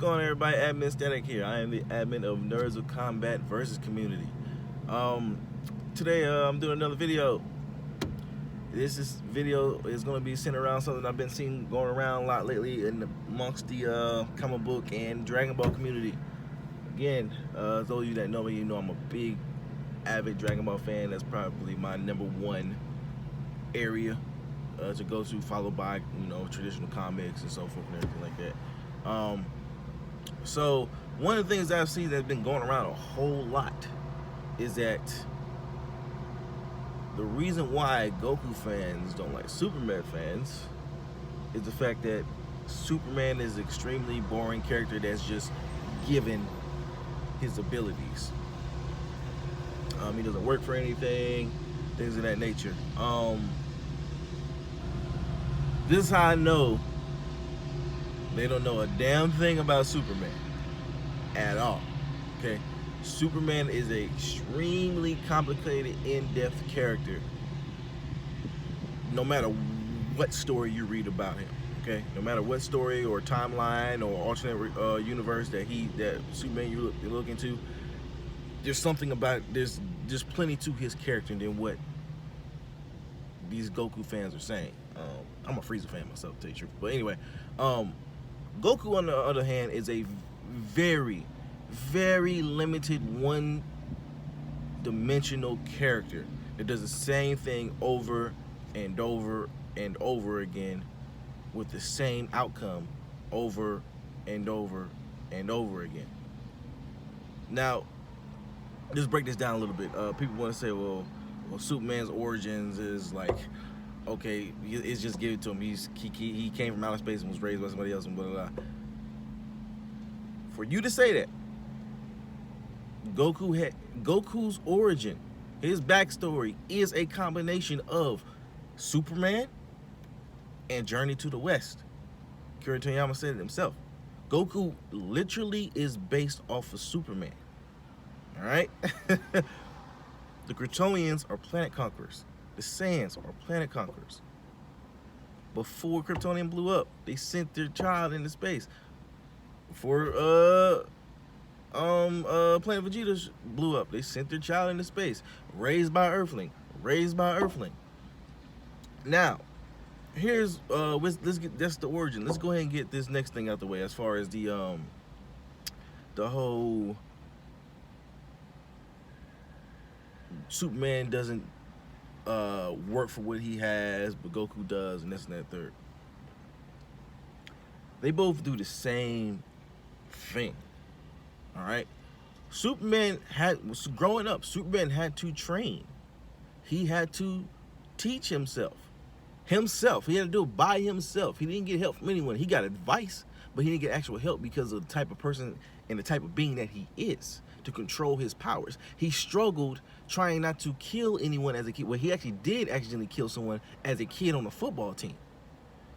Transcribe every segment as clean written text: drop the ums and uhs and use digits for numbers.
going on, everybody? Admin Static here. I am the admin of Nerds of Combat versus Community. Um, Today I'm doing another video. This video is going to be centered around something I've been seeing going around a lot lately amongst the comic book and Dragon Ball community. Again, those of you that know me, you know I'm a big, avid Dragon Ball fan. That's probably my #1 area to go to, followed by traditional comics and so forth and everything like that. So one of the things I've seen that's been going around a whole lot is that the reason why Goku fans don't like Superman fans is the fact that Superman is an extremely boring character that's just given his abilities. He doesn't work for anything, things of that nature. This is how I know they don't know a damn thing about Superman at all. Okay, Superman is an extremely complicated, in-depth character. No matter what story you read about him, okay, no matter what story or timeline or alternate universe that Superman you look into, there's something about there's plenty to his character than what these Goku fans are saying. I'm a Frieza fan myself, to tell you the truth. But anyway, Goku, on the other hand, is a very, very limited one-dimensional character that does the same thing over and over and over again with the same outcome over and over and over again. Now, just break this down a little bit. People want to say, well, Superman's origins is like, okay, it's just given to him. He came from outer space and was raised by somebody else and blah, blah, blah. For you to say that, Goku's origin, his backstory, is a combination of Superman and Journey to the West. Akira Toriyama said it himself. Goku literally is based off of Superman. All right? The Kryptonians are planet conquerors. The Saiyans are planet conquerors. Before Kryptonian blew up, they sent their child into space. Before Planet Vegeta blew up, they sent their child into space. Raised by Earthling. Now, here's that's the origin. Let's go ahead and get this next thing out the way as far as the whole Superman doesn't work for what he has, but Goku does, and this and that third. They both do the same thing. All right. Growing up, Superman had to train. He had to teach himself. He had to do it by himself. He didn't get help from anyone. He got advice, but he didn't get actual help because of the type of person and the type of being that he is to control his powers. He struggled trying not to kill anyone as a kid. Well, he actually did accidentally kill someone as a kid on the football team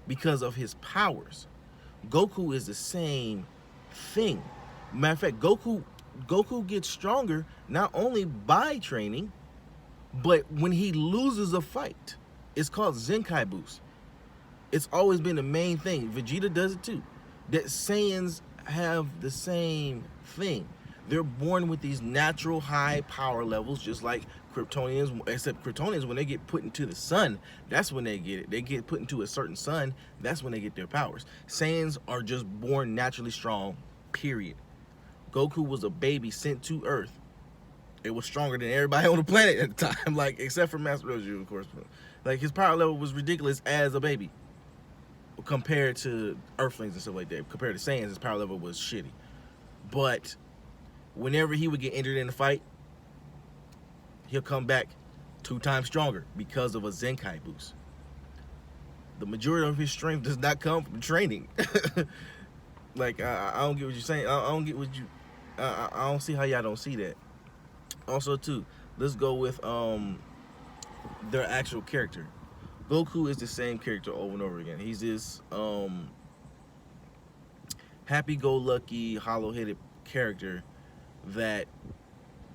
because of his powers. Goku is the same thing. Matter of fact, Goku gets stronger not only by training, but when he loses a fight. It's called Zenkai boost. It's always been the main thing. Vegeta does it too. That Saiyans have the same thing. They're born with these natural high power levels, just like Kryptonians, except Kryptonians, when they get put into the sun, that's when they get it. They get put into a certain sun, that's when they get their powers. Saiyans are just born naturally strong, period. Goku was a baby sent to Earth. It was stronger than everybody on the planet at the time, like, except for Master Roshi, of course. Like, his power level was ridiculous as a baby compared to Earthlings and stuff like that. Compared to Saiyans, his power level was shitty. But whenever he would get injured in a fight, he'll come back 2 times stronger because of a Zenkai boost. The majority of his strength does not come from training. Like, I don't get what you're saying. I don't get what you... I don't see how y'all don't see that. Also, too, let's go with their actual character. Goku is the same character over and over again. He's this happy-go-lucky, hollow-headed character that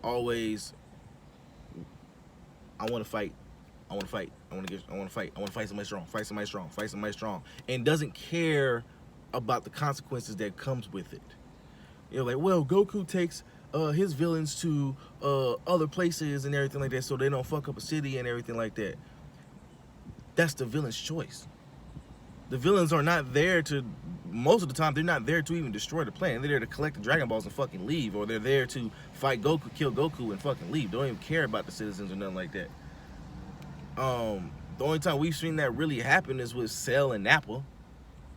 always, I want to fight, I want to fight somebody strong, and doesn't care about the consequences that comes with it. You're like, well, Goku takes his villains to other places and everything like that, so they don't fuck up a city and everything like that. That's the villain's choice. The villains are not there to, most of the time, they're not there to even destroy the planet. They're there to collect the Dragon Balls and fucking leave, or they're there to fight Goku, kill Goku, and fucking leave. They don't even care about the citizens or nothing like that. The only time we've seen that really happen is with Cell and Nappa.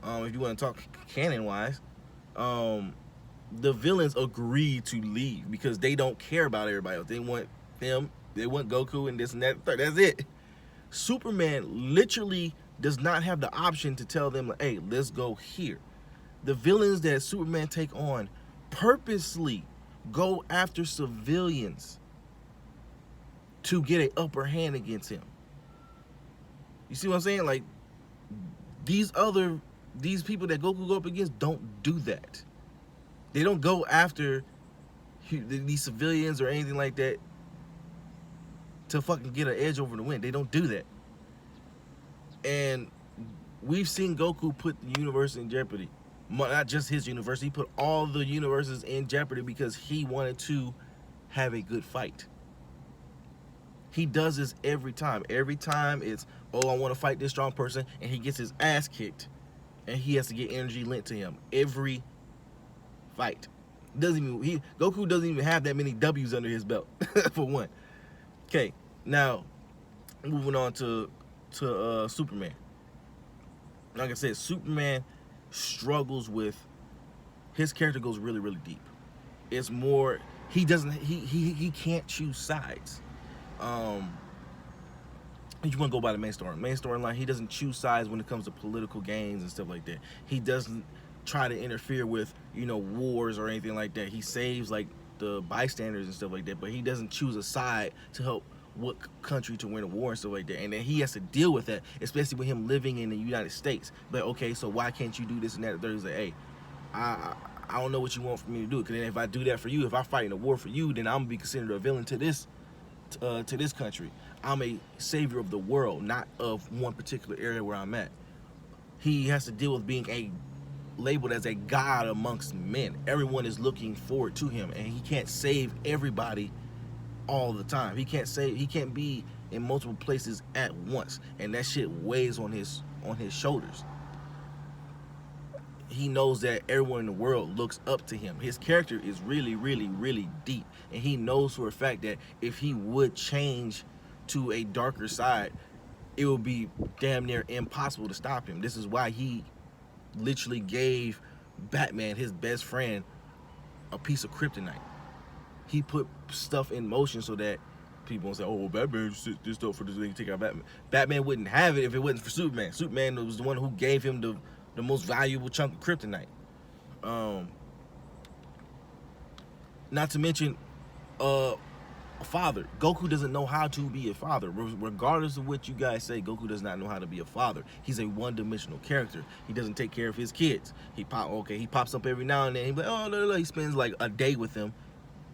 If you want to talk canon-wise, the villains agree to leave because they don't care about everybody else. They want them, they want Goku and this and that. That's it. Superman literally does not have the option to tell them, like, hey, let's go here. The villains that Superman take on purposely go after civilians to get an upper hand against him. You see what I'm saying? Like, these people that Goku go up against don't do that. They don't go after these civilians or anything like that to fucking get an edge over the win. They don't do that. And we've seen Goku put the universe in jeopardy. Not just his universe. He put all the universes in jeopardy because he wanted to have a good fight. He does this every time. Every time it's, oh, I want to fight this strong person, and he gets his ass kicked, and he has to get energy lent to him every fight. Goku doesn't even have that many W's under his belt, for one. Okay, now moving on to Superman. Like I said, Superman struggles with, his character goes really, really deep. It's more, he can't choose sides. If you want to go by the main storyline, he doesn't choose sides when it comes to political gains and stuff like that. He doesn't try to interfere with, wars or anything like that. He saves, like, the bystanders and stuff like that, but he doesn't choose a side to help what country to win a war and stuff like that. And then he has to deal with that, especially with him living in the United States. But okay, so why can't you do this and that? He's like, hey, I don't know what you want for me to do. Because then if I do that for you, if I fight in a war for you, then I'm gonna be considered a villain to this country. I'm a savior of the world, not of one particular area where I'm at. He has to deal with being labeled as a god amongst men. Everyone is looking forward to him, and he can't save everybody all the time. He can't be in multiple places at once, and that shit weighs on his shoulders. He knows that everyone in the world looks up to him. His character is really, really, really deep, and he knows for a fact that if he would change to a darker side, it would be damn near impossible to stop him. This is why he literally gave Batman, his best friend, a piece of kryptonite. He put stuff in motion so that people won't say, oh, well, Batman just this stuff for this thing to take out Batman. Batman wouldn't have it if it wasn't for Superman. Superman was the one who gave him the most valuable chunk of kryptonite. Not to mention, a father. Goku doesn't know how to be a father. Regardless of what you guys say, Goku does not know how to be a father. He's a one-dimensional character. He doesn't take care of his kids. He pops up every now and then. He's like, oh, no. He spends like a day with them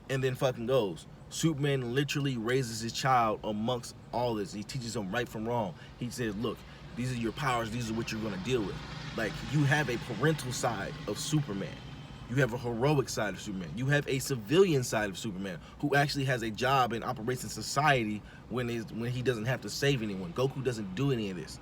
and then fucking goes. Superman literally raises his child amongst all this. He teaches him right from wrong. He says, look, these are your powers. These are what you're going to deal with. Like, you have a parental side of Superman. You have a heroic side of Superman. You have a civilian side of Superman who actually has a job and operates in society when he doesn't have to save anyone. Goku doesn't do any of this.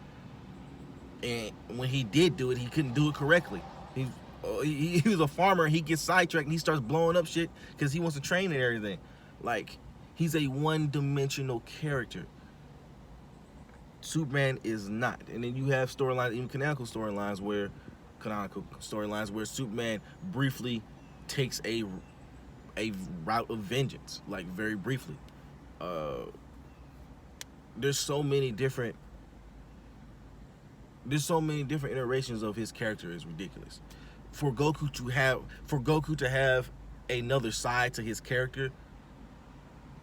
And when he did do it, he couldn't do it correctly. He was a farmer. He gets sidetracked and he starts blowing up shit because he wants to train and everything. Like, he's a one-dimensional character. Superman is not. And then you have storylines, even canonical storylines where Superman briefly takes a route of vengeance, like very briefly. There's so many different iterations of his character. Is ridiculous. For Goku to have another side to his character,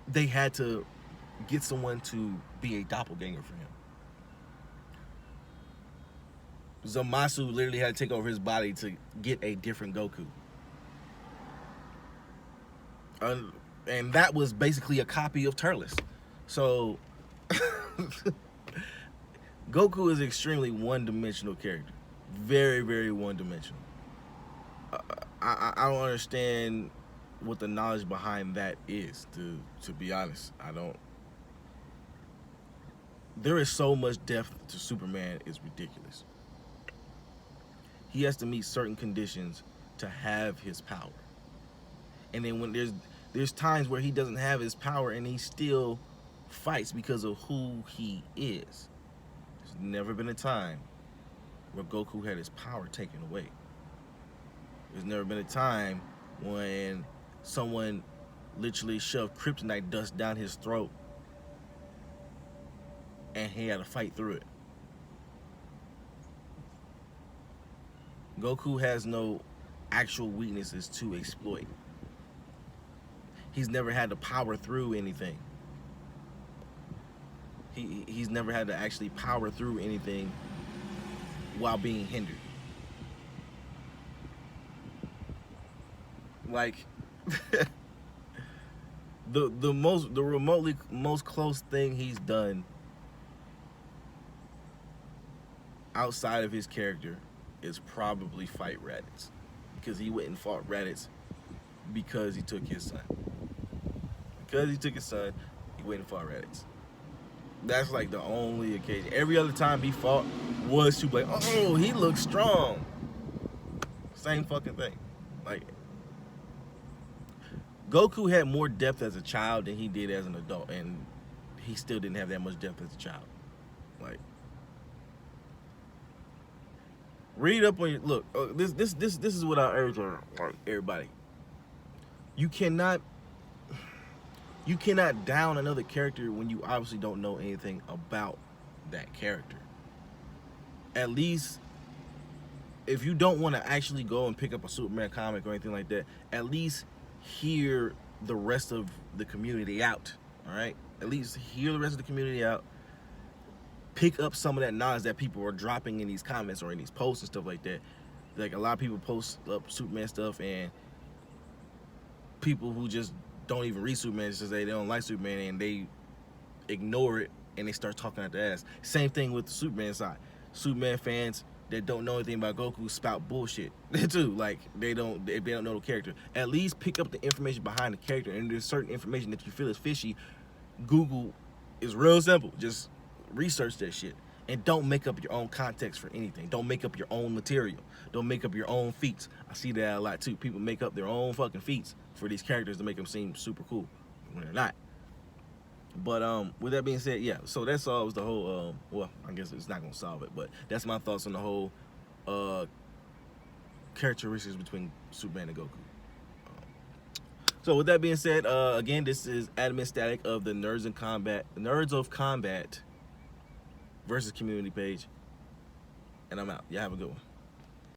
they had to get someone to be a doppelganger for him. Zamasu literally had to take over his body to get a different Goku. And that was basically a copy of Turles. So, Goku is an extremely one-dimensional character. very, very one-dimensional. I don't understand what the knowledge behind that is. To be honest, I don't. There is so much depth to Superman. It's ridiculous. He has to meet certain conditions to have his power, and then when there's times where he doesn't have his power and he still fights because of who he is. There's never been a time where Goku had his power taken away. There's never been a time when someone literally shoved kryptonite dust down his throat and he had to fight through it. Goku has no actual weaknesses to exploit. He's never had to power through anything. He's never had to actually power through anything while being hindered. Like the remotely most close thing he's done outside of his character is probably fight Raditz, because he went and fought Raditz because he took his son. Because he took his son, he went and fought Raditz. That's like the only occasion. Every other time he fought was to like, oh, he looks strong. Same fucking thing. Like, Goku had more depth as a child than he did as an adult, and he still didn't have that much depth as a child. Like, read up on your look. This is what I urge on everybody. You cannot down another character when you obviously don't know anything about that character. At least, if you don't want to actually go and pick up a Superman comic or anything like that, at least hear the rest of the community out. All right, at least hear the rest of the community out. Pick up some of that knowledge that people are dropping in these comments or in these posts and stuff like that. Like, a lot of people post up Superman stuff, and people who just don't even read Superman just say they don't like Superman, and they ignore it and they start talking out their ass. Same thing with the Superman side. Superman fans that don't know anything about Goku spout bullshit too. Like, if they don't know the character, at least pick up the information behind the character. And there's certain information that you feel is fishy. Google is real simple. Just research that shit, and don't make up your own context for anything. Don't make up your own material. Don't make up your own feats. I see that a lot too. People make up their own fucking feats for these characters to make them seem super cool when they're not. But with that being said, yeah, so that solves the whole well, I guess it's not gonna solve it, but that's my thoughts on the whole characteristics between Superman and Goku. So with that being said, again, this is Adamant Static of the Nerds of Combat versus community page, and I'm out. Y'all have a good one.